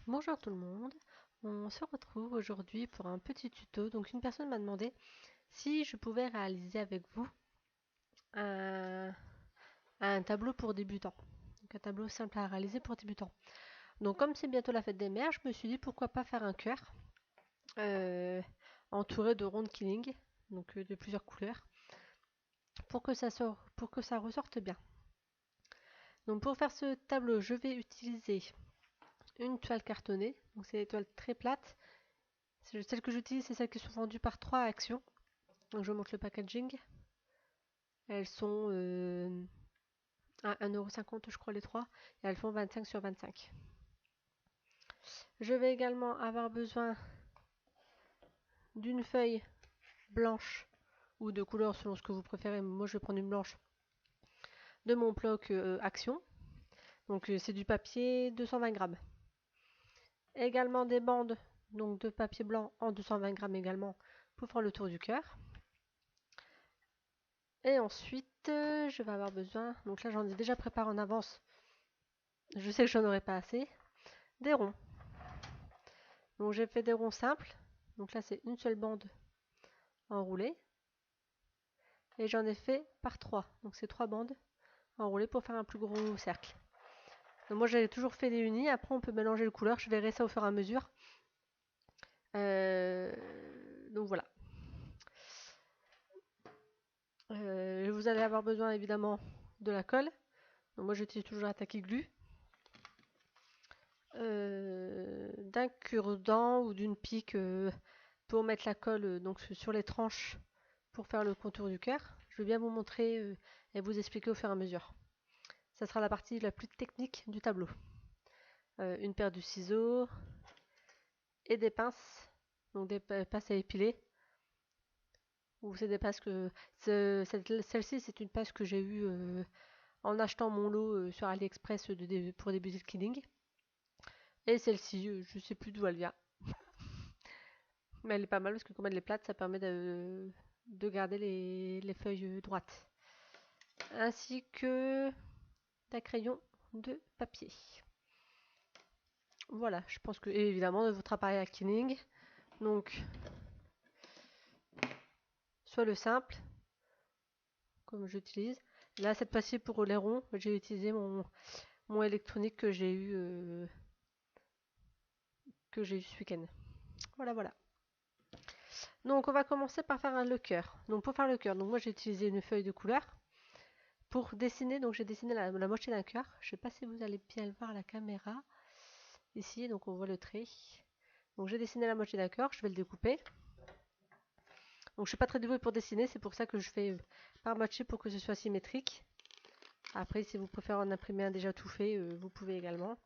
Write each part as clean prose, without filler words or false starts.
Bonjour tout le monde, on se retrouve aujourd'hui pour un petit tuto. Donc une personne m'a demandé si je pouvais réaliser avec vous un, un tableau pour débutants. Donc un tableau simple à réaliser pour débutants. Donc comme c'est bientôt la fête des mères, je me suis dit pourquoi pas faire un cœur euh, entouré de rondes killing, donc de plusieurs couleurs, pour que ça ressorte bien. Donc pour faire ce tableau, je vais utiliser une toile cartonnée. Donc c'est des toiles très plates. Celles que j'utilise, c'est celles qui sont vendues par 3 actions. Donc je vous montre le packaging. Elles sont à 1,50 € je crois les 3. Et elles font 25 sur 25. Je vais également avoir besoin d'une feuille blanche ou de couleur selon ce que vous préférez. Moi je vais prendre une blanche de mon bloc Action. Donc c'est du papier 220 grammes. Également des bandes donc de papier blanc en 220 grammes également pour faire le tour du cœur. Et ensuite je vais avoir besoin, donc là j'en ai déjà préparé en avance. Je sais que j'en aurai pas assez. Des ronds. Donc j'ai fait des ronds simples. Donc là c'est une seule bande enroulée. Et j'en ai fait par 3. Donc c'est 3 bandes enroulées pour faire un plus gros cercle. Donc moi j'avais toujours fait des unis. Après on peut mélanger les couleurs. Je verrai ça au fur et à mesure. Euh, donc voilà. Vous allez avoir besoin évidemment de la colle. Donc moi j'utilise toujours la Tacky Glue. D'un cure-dent ou d'une pique pour mettre la colle donc sur les tranches pour faire le contour du cœur. Je vais bien vous montrer et vous expliquer au fur et à mesure. Ça sera la partie la plus technique du tableau. Une paire de ciseaux et des pinces, donc des pinces à épiler. Ou c'est des pinces que celle-ci c'est une pince que j'ai eue en achetant mon lot sur AliExpress pour débuter le killing. Et celle-ci, je sais plus d'où elle vient. Mais elle est pas mal parce que comme elle est plate, ça permet de garder les feuilles droites. Ainsi que d'un crayon de papier. Voilà, je pense que, et évidemment, de votre appareil à killing. Donc, soit le simple, comme j'utilise. Là, cette fois-ci pour les ronds, j'ai utilisé mon électronique que j'ai eu ce week-end. Voilà, voilà. Donc, on va commencer par faire le cœur. Donc, pour faire le cœur, donc moi j'ai utilisé une feuille de couleur. Pour dessiner, donc j'ai dessiné la moitié d'un cœur. Je ne sais pas si vous allez bien le voir à la caméra. Ici, donc on voit le trait. Donc j'ai dessiné la moitié d'un cœur, je vais le découper. Donc je suis pas très douée pour dessiner, c'est pour ça que je fais par moitié pour que ce soit symétrique. Après, si vous préférez en imprimer un déjà tout fait, vous pouvez également.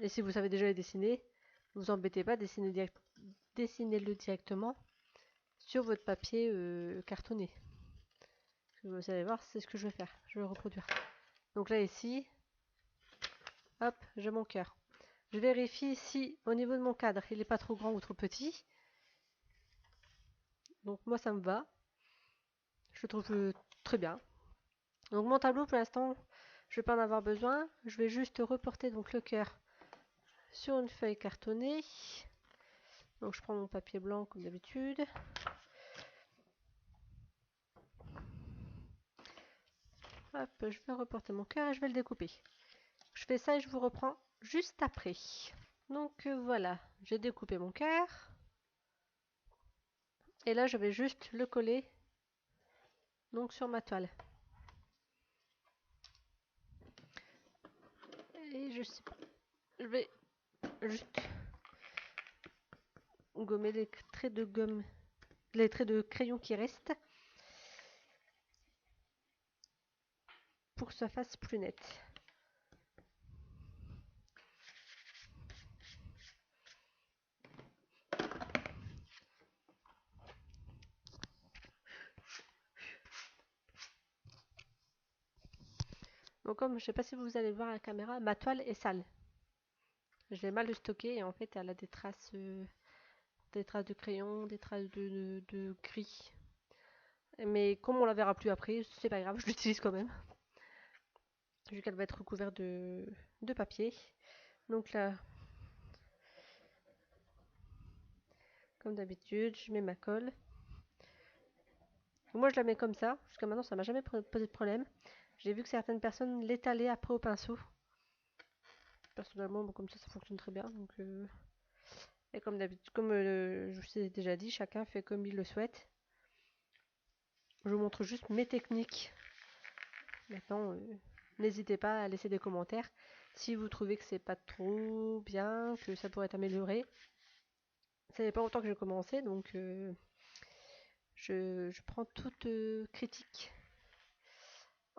Et si vous savez déjà les dessiner, ne vous embêtez pas, dessinez-le directement sur votre papier cartonné. Vous allez voir, c'est ce que je vais faire. Je vais le reproduire. Donc là, ici, hop, j'ai mon cœur. Je vérifie si au niveau de mon cadre, il n'est pas trop grand ou trop petit. Donc moi, ça me va. Je le trouve très bien. Donc mon tableau, pour l'instant, je ne vais pas en avoir besoin. Je vais juste reporter donc le cœur sur une feuille cartonnée. Donc je prends mon papier blanc comme d'habitude. Hop, je vais reporter mon cœur et je vais le découper. Je fais ça et je vous reprends juste après. Donc voilà, j'ai découpé mon cœur. Et là, je vais juste le coller donc sur ma toile. Et je sais pas, je vais juste gommer les traits de gomme, les traits de crayon qui restent pour que ça fasse plus net. Donc comme je sais pas si vous allez voir à la caméra, ma toile est sale. Je l'ai mal stockée et en fait elle a des traces de crayon, des traces de gris. Mais comme on la verra plus après, c'est pas grave, je l'utilise quand même. Vu qu'elle va être recouverte de papier. Donc là, Comme d'habitude, je mets ma colle. Moi, je la mets comme ça. Jusqu'à maintenant, ça m'a jamais posé de problème. J'ai vu que certaines personnes l'étalaient après au pinceau. Personnellement, bon, comme ça fonctionne très bien. Donc, et comme d'habitude, comme je vous ai déjà dit, chacun fait comme il le souhaite. Je vous montre juste mes techniques. Maintenant, n'hésitez pas à laisser des commentaires si vous trouvez que c'est pas trop bien, que ça pourrait être amélioré. Ça fait pas longtemps que j'ai commencé, donc je prends toute critique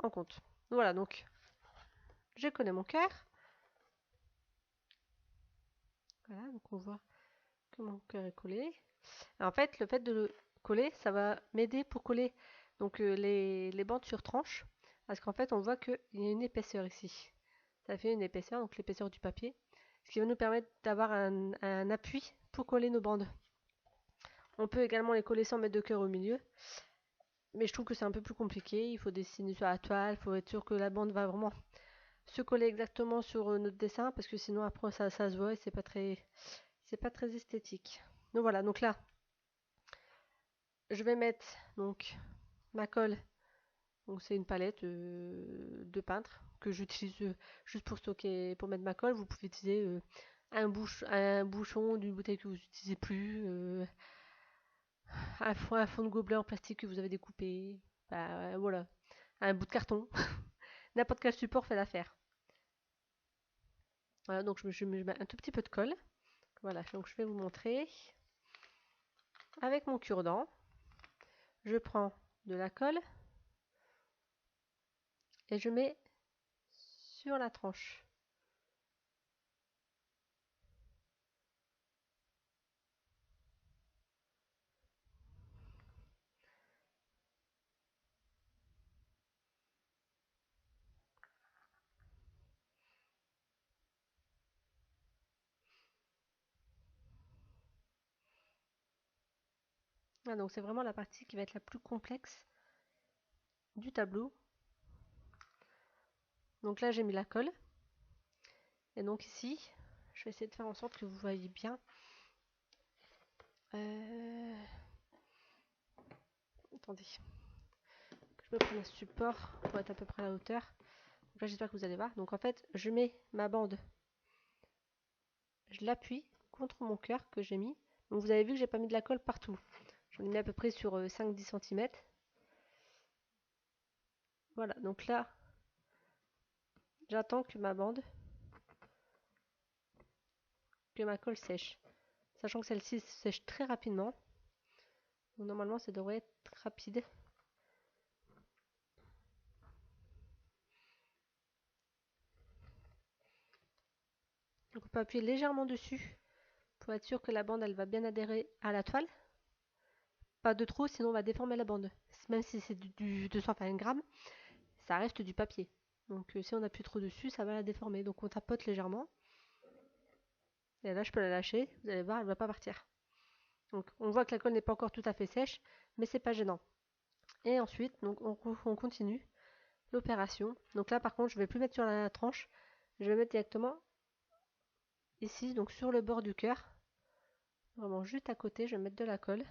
en compte. Voilà, donc je connais mon cœur. Voilà, donc on voit que mon cœur est collé. Et en fait, le fait de le coller, ça va m'aider pour coller donc les bandes sur tranche. Parce qu'en fait, on voit qu'il y a une épaisseur ici. Ça fait une épaisseur, donc l'épaisseur du papier. Ce qui va nous permettre d'avoir un appui pour coller nos bandes. On peut également les coller sans mettre de cœur au milieu. Mais je trouve que c'est un peu plus compliqué. Il faut dessiner sur la toile, il faut être sûr que la bande va vraiment se coller exactement sur notre dessin. Parce que sinon après ça se voit et c'est pas très esthétique. Donc voilà, donc là, je vais mettre donc ma colle. Donc c'est une palette de peintre que j'utilise juste pour stocker, pour mettre ma colle. Vous pouvez utiliser un bouchon d'une bouteille que vous n'utilisez plus, un fond de gobelet en plastique que vous avez découpé, bah, voilà, un bout de carton. N'importe quel support fait l'affaire. Voilà, donc je mets un tout petit peu de colle. Voilà, donc je vais vous montrer. Avec mon cure-dent, je prends de la colle et je mets sur la tranche. Ah, donc c'est vraiment la partie qui va être la plus complexe du tableau. Donc là j'ai mis la colle. Et donc ici, je vais essayer de faire en sorte que vous voyez bien. Attendez. Je me prends un support pour être à peu près à la hauteur. Donc là j'espère que vous allez voir. Donc en fait, je mets ma bande. Je l'appuie contre mon cœur que j'ai mis. Donc vous avez vu que j'ai pas mis de la colle partout. J'en ai mis à peu près sur 5-10 cm. Voilà, donc là, j'attends que ma bande, que ma colle sèche. Sachant que celle-ci sèche très rapidement. Donc normalement, ça devrait être rapide. Donc on peut appuyer légèrement dessus pour être sûr que la bande elle va bien adhérer à la toile. Pas de trop, sinon on va déformer la bande. Même si c'est du 220 grammes, ça reste du papier. Donc si on appuie trop dessus, ça va la déformer. Donc on tapote légèrement. Et là, je peux la lâcher. Vous allez voir, elle ne va pas partir. Donc on voit que la colle n'est pas encore tout à fait sèche, mais c'est pas gênant. Et ensuite, donc on continue l'opération. Donc là, par contre, je vais plus mettre sur la tranche. Je vais mettre directement ici, donc sur le bord du cœur. Vraiment juste à côté, je vais mettre de la colle.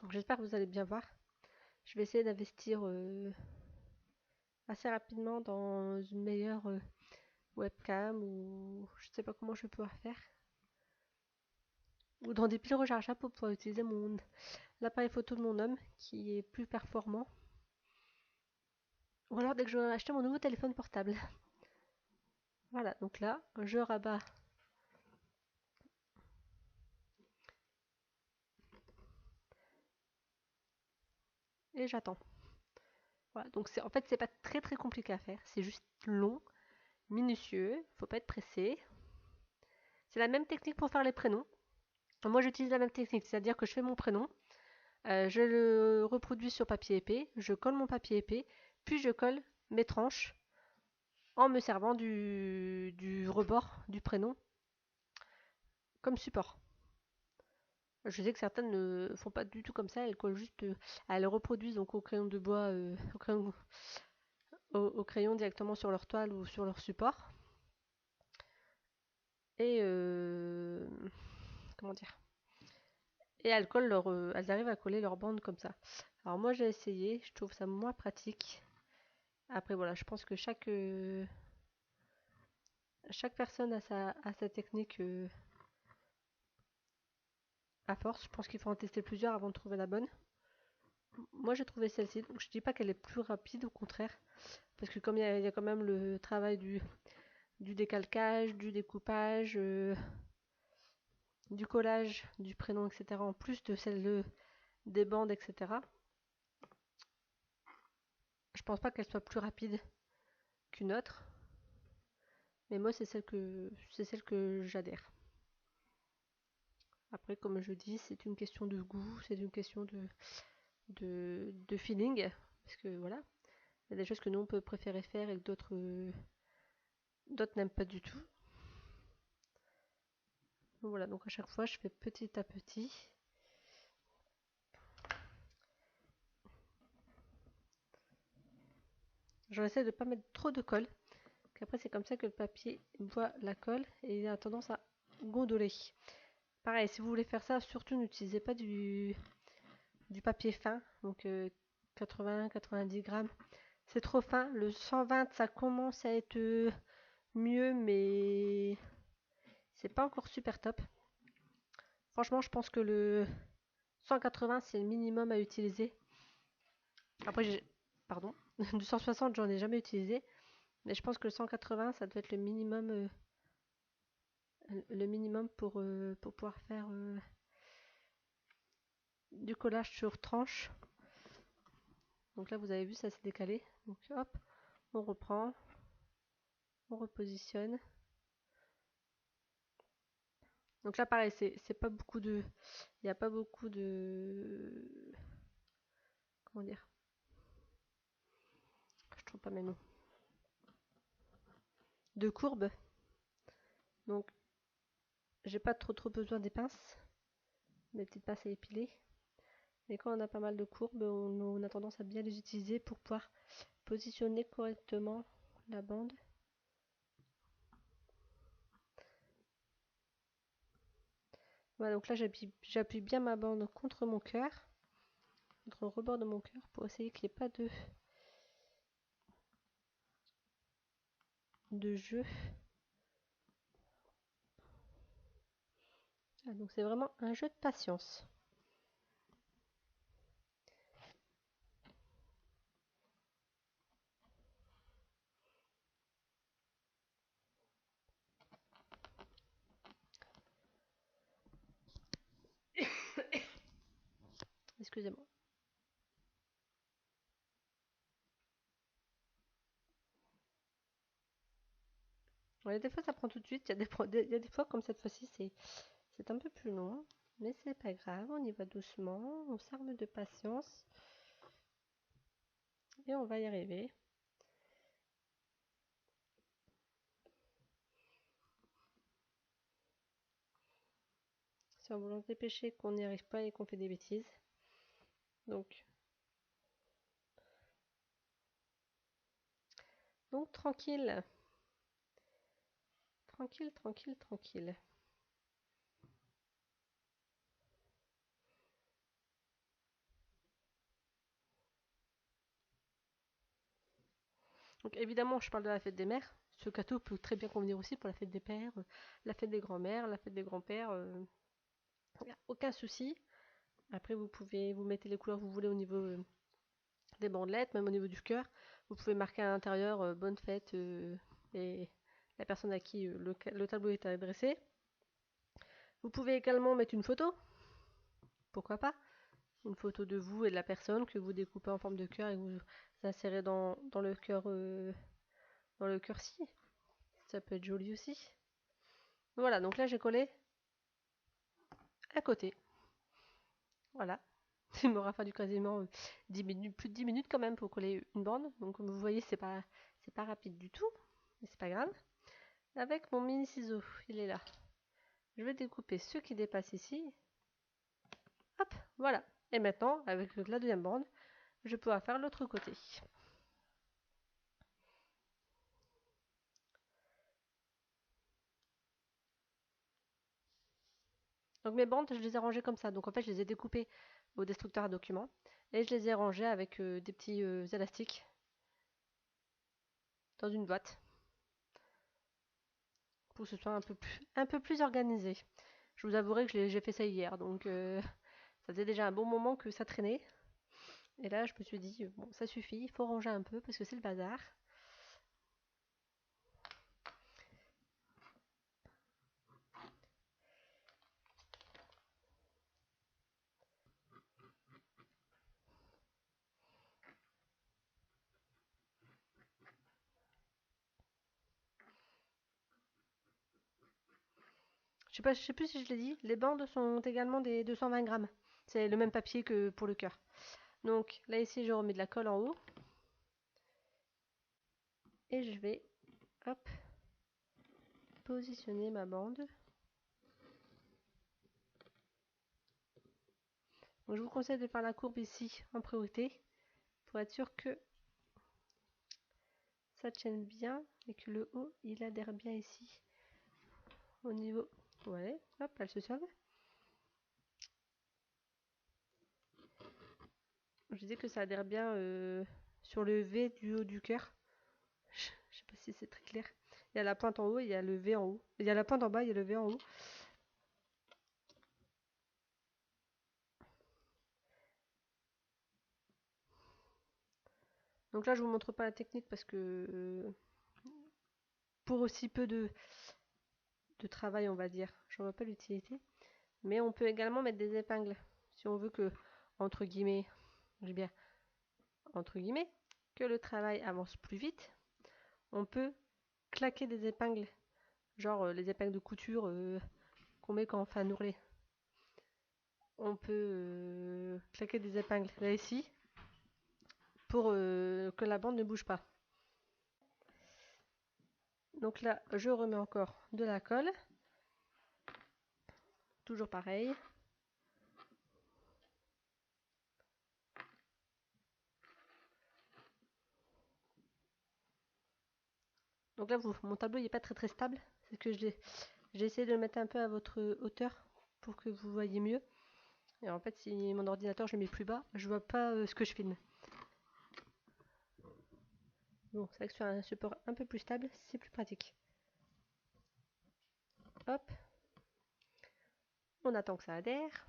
Donc j'espère que vous allez bien voir. Je vais essayer d'investir assez rapidement dans une meilleure webcam ou je sais pas comment je vais pouvoir faire. Ou dans des piles rechargeables pour pouvoir utiliser l'appareil photo de mon homme qui est plus performant. Ou alors dès que j'aurai acheté mon nouveau téléphone portable. Voilà, donc là, je rabats et j'attends. Voilà, donc en fait c'est pas très très compliqué à faire, c'est juste long, minutieux, faut pas être pressé. C'est la même technique pour faire les prénoms. Moi j'utilise la même technique, c'est-à-dire que je fais mon prénom, je le reproduis sur papier épais, je colle mon papier épais, puis je colle mes tranches en me servant du rebord du prénom comme support. Je sais que certaines ne font pas du tout comme ça, elles collent juste, elles reproduisent donc au crayon de bois, au crayon directement sur leur toile ou sur leur support. Et comment dire, et elles arrivent à coller leur bande comme ça. Alors moi j'ai essayé, je trouve ça moins pratique. Après voilà, je pense que chaque personne a sa technique à force. Je pense qu'il faut en tester plusieurs avant de trouver la bonne. Moi j'ai trouvé celle-ci, donc je dis pas qu'elle est plus rapide, au contraire. Parce que comme il y a quand même le travail du décalcage, du découpage, du collage du prénom, etc. En plus de celle des bandes, etc. Je pense pas qu'elle soit plus rapide qu'une autre. Mais moi c'est celle que j'adhère. Après, comme je dis, c'est une question de goût, c'est une question de feeling. Parce que voilà, il y a des choses que nous on peut préférer faire et que d'autres n'aiment pas du tout. Donc voilà, donc à chaque fois je fais petit à petit. J'essaie de ne pas mettre trop de colle. Après c'est comme ça que le papier voit la colle et il a tendance à gondoler. Pareil, si vous voulez faire ça, surtout n'utilisez pas du papier fin, donc 80-90 grammes. C'est trop fin. Le 120, ça commence à être mieux, mais c'est pas encore super top. Franchement, je pense que le 180, c'est le minimum à utiliser. Après, pardon, du 160, j'en ai jamais utilisé. Mais je pense que le 180, ça doit être le minimum pour pouvoir faire du collage sur tranche. Donc là, vous avez vu, ça s'est décalé. Donc hop, on reprend, on repositionne. Donc là, pareil, c'est pas beaucoup de... Il n'y a pas beaucoup de... Comment dire? Je trouve pas mes mots. De courbes. Donc, j'ai pas trop besoin des pinces. Mes petites pinces à épiler. Mais quand on a pas mal de courbes, on a tendance à bien les utiliser pour pouvoir positionner correctement la bande. Voilà, donc là, j'appuie bien ma bande contre mon cœur. Contre le rebord de mon cœur pour essayer qu'il n'y ait pas de jeu. Ah, donc c'est vraiment un jeu de patience. Excusez-moi. Ouais, des fois ça prend tout de suite, il y a des fois comme cette fois-ci c'est un peu plus long, mais c'est pas grave, on y va doucement, on s'arme de patience et on va y arriver. C'est en voulant se dépêcher qu'on n'y arrive pas et qu'on fait des bêtises. Donc tranquille. Tranquille, tranquille, tranquille. Donc évidemment, je parle de la fête des mères. Ce gâteau peut très bien convenir aussi pour la fête des pères, la fête des grands-mères, la fête des grands-pères. Y a aucun souci. Après, vous mettez les couleurs que vous voulez au niveau des bandelettes, même au niveau du cœur. Vous pouvez marquer à l'intérieur bonne fête et la personne à qui le tableau est adressé. Vous pouvez également mettre une photo, pourquoi pas, une photo de vous et de la personne que vous découpez en forme de cœur et que vous insérez dans le cœur ci. Ça peut être joli aussi. Voilà, donc là j'ai collé à côté. Voilà. Il m'aura fallu quasiment 10 minutes, plus de 10 minutes quand même pour coller une bande. Donc comme vous voyez, c'est pas rapide du tout, mais c'est pas grave. Avec mon mini ciseau, il est là. Je vais découper ce qui dépasse ici. Hop, voilà. Et maintenant, avec la deuxième bande, je peux faire l'autre côté. Donc mes bandes, je les ai rangées comme ça. Donc en fait, je les ai découpées au destructeur à documents et je les ai rangées avec des petits élastiques dans une boîte pour que ce soit un peu plus organisé. Je vous avouerai que j'ai fait ça hier, donc ça faisait déjà un bon moment que ça traînait. Et là, je me suis dit, bon, ça suffit, il faut ranger un peu parce que c'est le bazar. Je sais plus si je l'ai dit, les bandes sont également des 220 grammes. C'est le même papier que pour le cœur. Donc là ici, je remets de la colle en haut. Et je vais, hop, positionner ma bande. Donc je vous conseille de faire la courbe ici en priorité pour être sûr que ça tienne bien et que le haut il adhère bien ici au niveau. Ouais, hop, elle se sauve. Je disais que ça adhère bien sur le V du haut du cœur. Je sais pas si c'est très clair. Il y a la pointe en haut, il y a le V en haut. Il y a la pointe en bas, il y a le V en haut. Donc là, je vous montre pas la technique parce que pour aussi peu de travail, on va dire, j'en vois pas l'utilité. Mais on peut également mettre des épingles si on veut que, entre guillemets, je bien, entre guillemets, que le travail avance plus vite. On peut claquer des épingles, genre les épingles de couture qu'on met quand on fait un ourlet. On peut claquer des épingles là ici pour que la bande ne bouge pas. Donc là, je remets encore de la colle. Toujours pareil. Donc là, mon tableau n'est pas très stable. C'est que j'ai essayé de le mettre un peu à votre hauteur pour que vous voyez mieux. Et en fait, si mon ordinateur je le mets plus bas, je vois pas ce que je filme. Bon, c'est vrai que sur un support un peu plus stable, c'est plus pratique. Hop. On attend que ça adhère.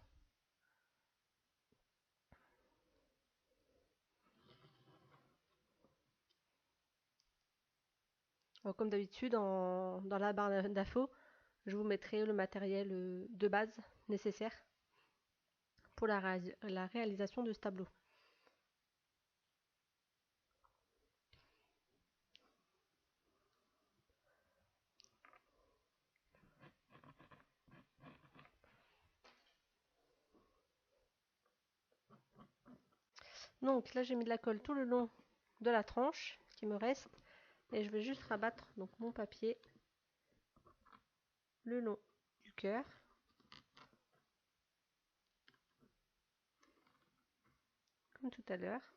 Alors, comme d'habitude, dans la barre d'infos, je vous mettrai le matériel de base nécessaire pour la réalisation de ce tableau. Donc là, j'ai mis de la colle tout le long de la tranche qui me reste et je vais juste rabattre donc mon papier le long du cœur. Comme tout à l'heure.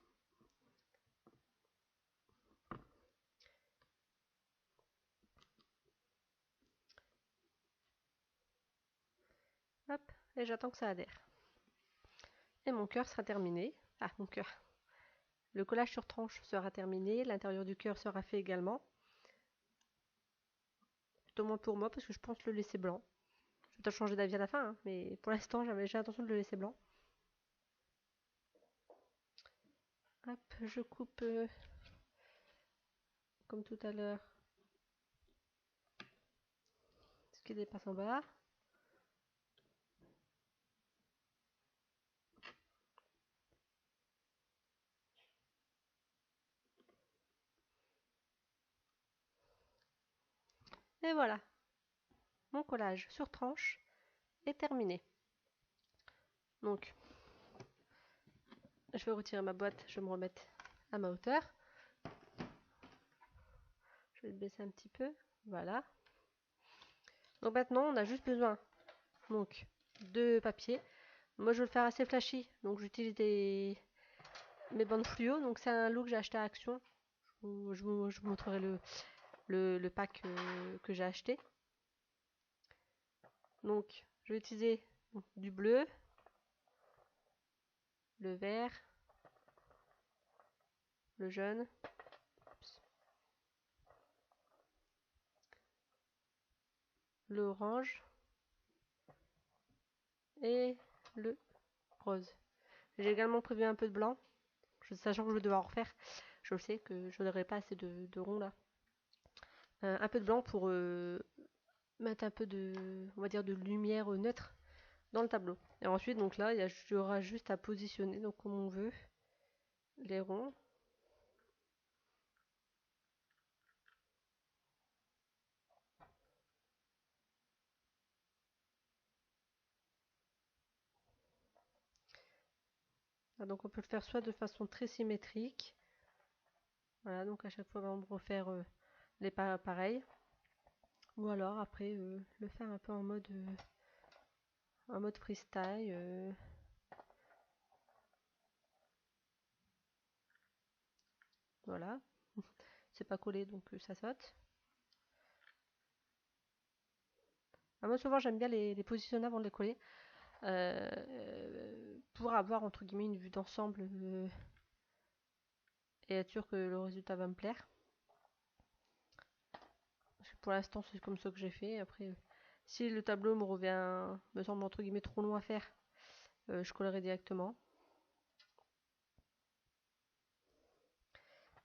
Hop, et j'attends que ça adhère. Et mon cœur sera terminé. Ah, mon cœur. Le collage sur tranche sera terminé, l'intérieur du cœur sera fait également. Plutôt moins pour moi parce que je pense le laisser blanc. Je vais peut-être changer d'avis à la fin, hein, mais pour l'instant j'ai l'intention de le laisser blanc. Hop, je coupe comme tout à l'heure ce qui dépasse en bas. Et voilà, mon collage sur tranche est terminé. Donc, je vais retirer ma boîte, je vais me remettre à ma hauteur. Je vais le baisser un petit peu, voilà. Donc maintenant, on a juste besoin donc de papier. Moi, je veux le faire assez flashy, donc j'utilise mes bandes fluo. Donc c'est un lot que j'ai acheté à Action. Je vous montrerai le pack que j'ai acheté. Donc, je vais utiliser Donc, du bleu, le vert, le jaune, l'orange et le rose. J'ai également prévu un peu de blanc, sachant que je vais devoir en refaire. Je le sais que je n'aurai pas assez de ronds là. Un peu de blanc pour mettre un peu de, on va dire, de lumière neutre dans le tableau. Et ensuite, donc là, il y aura juste à positionner, donc comme on veut, les ronds. Donc on peut le faire soit de façon très symétrique, voilà, donc à chaque fois on va refaire les pas pareils, ou alors après le faire un peu en mode freestyle. Voilà, c'est pas collé donc ça saute. Moi souvent j'aime bien les positionner avant de les coller, pour avoir entre guillemets une vue d'ensemble et être sûr que le résultat va me plaire. Pour l'instant, c'est comme ça que j'ai fait. Après, si le tableau me semble entre guillemets trop long à faire, je collerai directement.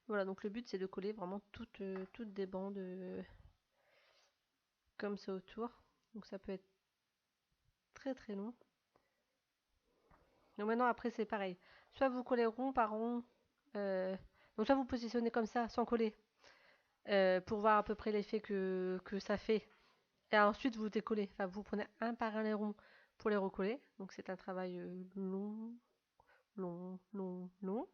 Voilà, donc le but c'est de coller vraiment toutes des bandes comme ça autour. Donc ça peut être très très long. Donc maintenant, après, c'est pareil. Soit vous collez rond par rond, donc soit vous positionnez comme ça sans coller, pour voir à peu près l'effet que ça fait. Et ensuite, vous décollez. Enfin, vous prenez un par un les ronds pour les recoller. Donc c'est un travail long, long, long, long.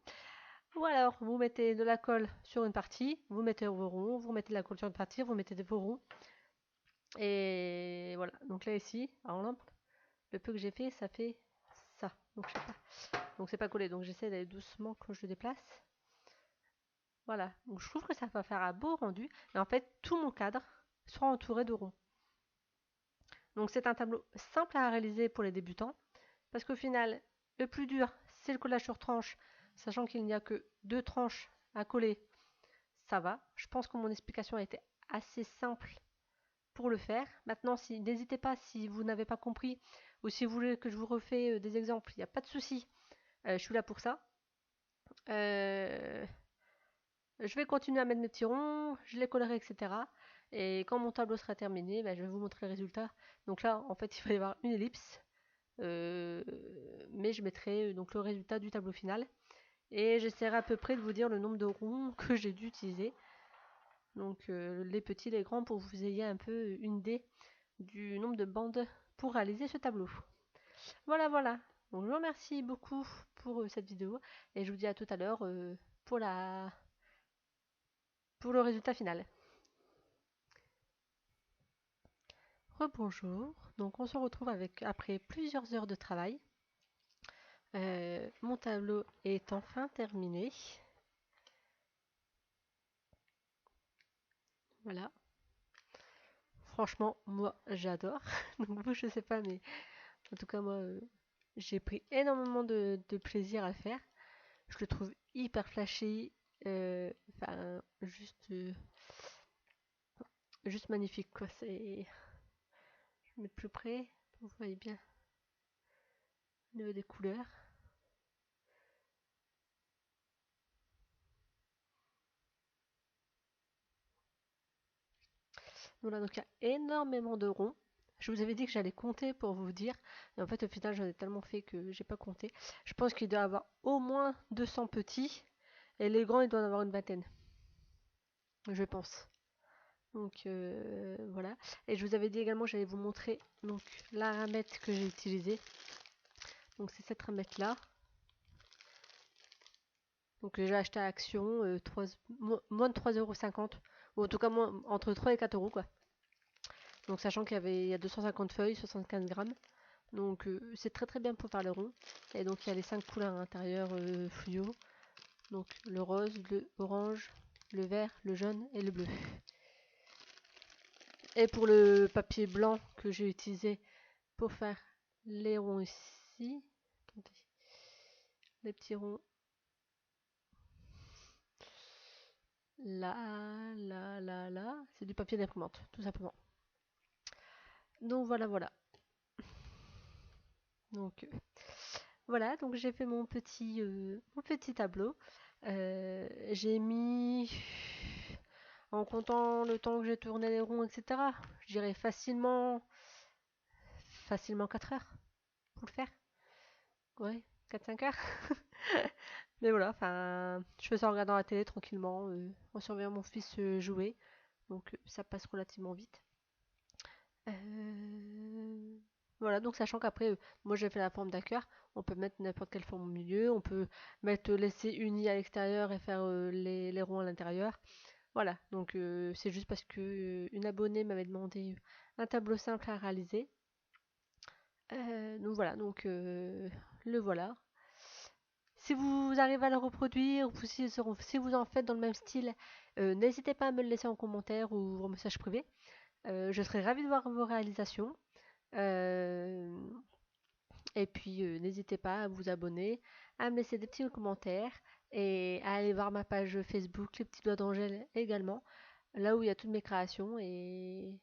Ou alors, vous mettez de la colle sur une partie, vous mettez vos ronds, vous mettez de la colle sur une partie, vous mettez vos ronds. Et voilà. Donc là, ici, en lampe, le peu que j'ai fait, ça fait ça. Donc je sais pas. Donc c'est pas collé. Donc j'essaie d'aller doucement quand je déplace. Voilà. Donc je trouve que ça va faire un beau rendu. Et en fait, tout mon cadre sera entouré de ronds. Donc c'est un tableau simple à réaliser pour les débutants. Parce qu'au final, le plus dur, c'est le collage sur tranche. Sachant qu'il n'y a que 2 tranches à coller, ça va. Je pense que mon explication a été assez simple pour le faire. Maintenant, n'hésitez pas si vous n'avez pas compris ou si vous voulez que je vous refais des exemples, il n'y a pas de souci. Je suis là pour ça. Je vais continuer à mettre mes petits ronds, je les collerai, etc. Et quand mon tableau sera terminé, je vais vous montrer le résultat. Donc là, en fait, il va y avoir une ellipse. Mais je mettrai donc le résultat du tableau final. Et j'essaierai à peu près de vous dire le nombre de ronds que j'ai dû utiliser. Donc les petits, les grands, pour que vous ayez un peu une idée du nombre de bandes pour réaliser ce tableau. Voilà, voilà. Donc je vous remercie beaucoup pour cette vidéo et je vous dis à tout à l'heure pour le résultat final. Rebonjour. Donc on se retrouve après plusieurs heures de travail. Mon tableau est enfin terminé. Voilà. Franchement, moi j'adore. Donc vous, je sais pas, mais en tout cas moi j'ai pris énormément de plaisir à le faire. Je le trouve hyper flashy. Enfin, juste magnifique quoi. C'est. Je vais mettre plus près. Vous voyez bien au niveau des couleurs. Voilà, donc il y a énormément de ronds. Je vous avais dit que j'allais compter pour vous dire. Et en fait, au final, j'en ai tellement fait que j'ai pas compté. Je pense qu'il doit y avoir au moins 200 petits. Et les grands, il doit en avoir une vingtaine. Je pense. Donc voilà. Et je vous avais dit également, j'allais vous montrer donc la ramette que j'ai utilisée. Donc c'est cette ramette là. Donc j'ai acheté à Action moins de 3,50 €. Ou en tout cas moins, entre 3 et 4 € quoi. Donc sachant il y a 250 feuilles, 75 grammes. Donc c'est très très bien pour faire le rond. Et donc il y a les 5 couleurs à l'intérieur fluo. Donc le rose, le orange, le vert, le jaune et le bleu. Et pour le papier blanc que j'ai utilisé pour faire les ronds ici. Attendez. Les petits ronds. Là, là, là, là. C'est du papier d'imprimante, tout simplement. Donc voilà. Donc voilà, donc j'ai fait mon petit tableau. J'ai mis, en comptant le temps que j'ai tourné les ronds, etc., je dirais facilement 4 heures pour le faire. Ouais, 4-5 heures. Mais voilà, enfin, je fais ça en regardant la télé tranquillement, en surveillant mon fils jouer. Donc ça passe relativement vite. Voilà, donc sachant qu'après, moi j'ai fait la forme d'un cœur, on peut mettre n'importe quelle forme au milieu, on peut laisser uni à l'extérieur et faire les ronds à l'intérieur. Voilà, donc c'est juste parce que une abonnée m'avait demandé un tableau simple à réaliser. Donc voilà, donc le voilà. Si vous arrivez à le reproduire, ou si vous en faites dans le même style, n'hésitez pas à me le laisser en commentaire ou en message privé. Je serais ravie de voir vos réalisations. Euh, et puis, n'hésitez pas à vous abonner, à me laisser des petits commentaires et à aller voir ma page Facebook, les petits doigts d'Angèle également, là où il y a toutes mes créations. Et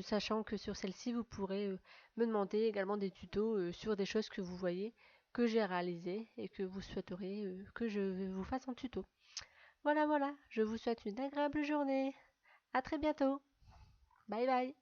sachant que sur celle-ci, vous pourrez me demander également des tutos sur des choses que vous voyez que j'ai réalisées et que vous souhaiteriez que je vous fasse en tuto. Voilà, je vous souhaite une agréable journée. À très bientôt. Bye bye.